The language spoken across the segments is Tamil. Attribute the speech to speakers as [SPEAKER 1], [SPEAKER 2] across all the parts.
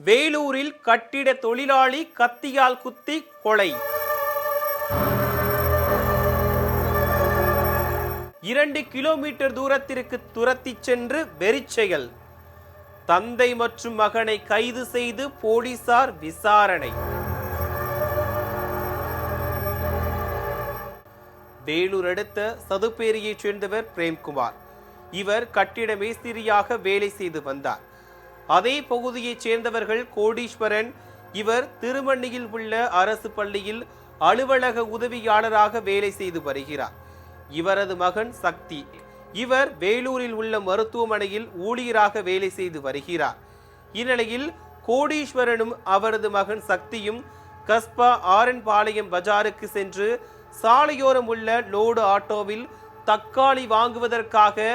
[SPEAKER 1] வேலூரில் கட்டிட தொழிலாளி கத்தியால் குத்தி கொலை. 2 கிலோமீட்டர் தூரத்திற்கு துரத்தி சென்று வெறிச்செயல். தந்தை மற்றும் மகனை கைது செய்து போலீசார் விசாரணை. வேலூர் அடுத்த சதுப்பேரியைச் சேர்ந்தவர் பிரேம்குமார். இவர் கட்டிட மேஸ்திரியாக வேலை செய்து வந்தார். அதே பகுதியைச் சேர்ந்தவர்கள் கோடீஸ்வரன். இவர் திருமண்ணியில் உள்ள அரசு பள்ளியில் அலுவலக உதவியாளராக வேலை செய்து வருகிறார். இவரது மகன் சக்தி. இவர் வேலூரில் உள்ள மருத்துவமனையில் ஊழியராக வேலை செய்து வருகிறார். இந்நிலையில் கோடீஸ்வரனும் அவரது மகன் சக்தியும் கஸ்பா ஆரன்பாளையம் பஜாருக்கு சென்று சாலையோரம் உள்ள லோடு ஆட்டோவில் தக்காளி வாங்குவதற்காக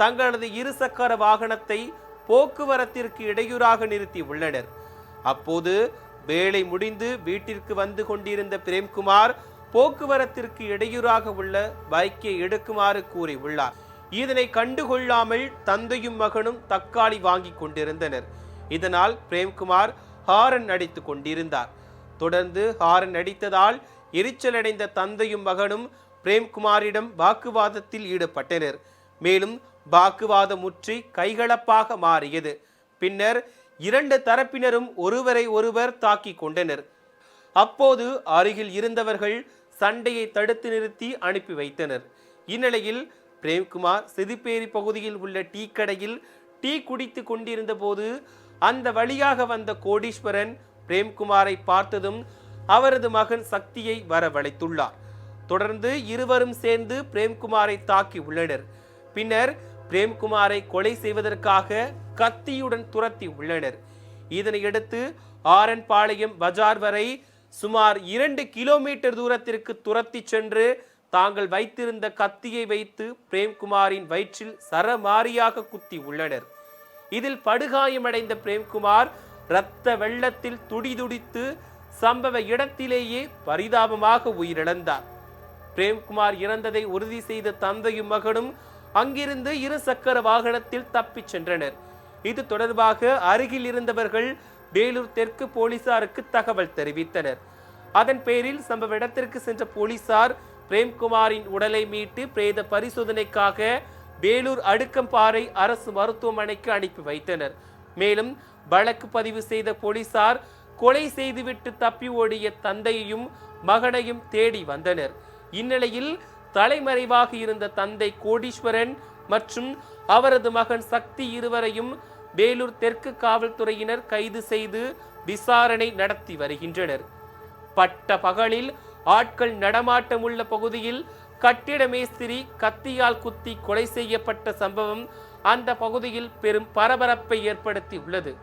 [SPEAKER 1] தங்களது இருசக்கர வாகனத்தை போக்குவரத்திற்கு இடையூறாக நிறுத்தி உள்ளனர். அப்போது வேலை முடிந்து வீட்டிற்கு வந்து கொண்டிருந்த பிரேம்குமார் போக்குவரத்திற்கு இடையூறாக உள்ள பைக்கை எடுக்குமாறு கூறியுள்ளார். இதனை கண்டுகொள்ளாமல் தந்தையும் மகனும் தக்காளி வாங்கி கொண்டிருந்தனர். இதனால் பிரேம்குமார் ஹாரன் அடித்துக் கொண்டிருந்தார். தொடர்ந்து ஹாரன் அடித்ததால் எரிச்சலடைந்த தந்தையும் மகனும் பிரேம்குமாரிடம் வாக்குவாதத்தில் ஈடுபட்டனர். மேலும் வாக்குவாதம் முற்றி கைகலப்பாக மாறியது. பின்னர் 2 தரப்பினரும் ஒருவரை ஒருவர் தாக்கி கொண்டனர். அப்போது அருகில் இருந்தவர்கள் சண்டையை தடுத்து நிறுத்தி அனுப்பி வைத்தனர். இந்நிலையில் பிரேம்குமார் சிதிப்பேரி பகுதியில் உள்ள டீ கடையில் டீ குடித்து கொண்டிருந்த போது அந்த வழியாக வந்த கோடீஸ்வரன் பிரேம்குமாரை பார்த்ததும் அவரது மகன் சக்தியை வரவழைத்துள்ளார். தொடர்ந்து இருவரும் சேர்ந்து பிரேம்குமாரை தாக்கி உள்ளனர். பின்னர் பிரேம்குமாரை கொலை செய்வதற்காக கத்தியுடன் துரத்தி உள்ளனர். இதனையடுத்து ஆரன்பாளையம் பஜார் வரை சுமார் 2 கிலோமீட்டர் தூரத்திற்கு துரத்தி சென்று தாங்கள் வைத்திருந்த கத்தியை வைத்து பிரேம்குமாரின் வயிற்றில் சரமாரியாக குத்தி உள்ளனர். இதில் படுகாயமடைந்த பிரேம்குமார் இரத்த வெள்ளத்தில் துடிதுடித்து சம்பவ இடத்திலேயே பரிதாபமாக உயிரிழந்தார். பிரேம்குமார் இறந்ததை உறுதி செய்த தந்தையும் மகனும் அங்கிருந்து இருசக்கர வாகனத்தில் தப்பிச் சென்றனர். இது தொடர்பாக அருகில் இருந்தவர்கள் வேலூர் தெற்கு போலீசாருக்கு தகவல் தெரிவித்தனர். அதன் பேரில் சம்பவ இடத்திற்கு சென்ற போலீசார் பிரேம்குமாரின் உடலை மீட்டு பிரேத பரிசோதனைக்காக வேலூர் அடுக்கம்பாறை அரசு மருத்துவமனைக்கு அனுப்பி வைத்தனர். மேலும் வழக்கு பதிவு செய்த போலீசார் கொலை செய்துவிட்டு தப்பி ஓடிய தந்தையையும் மகனையும் தேடி வந்தனர். இந்நிலையில் தலைமறைவாக இருந்த தந்தை கோடீஸ்வரன் மற்றும் அவரது மகன் சக்தி இருவரையும் வேலூர் தெற்கு காவல்துறையினர் கைது செய்து விசாரணை நடத்தி வருகின்றனர். பட்ட பகலில் ஆட்கள் நடமாட்டம் உள்ள பகுதியில் கட்டிட மேஸ்திரி கத்தியால் குத்தி கொலை செய்யப்பட்ட சம்பவம் அந்த பகுதியில் பெரும் பரபரப்பை ஏற்படுத்தி உள்ளது.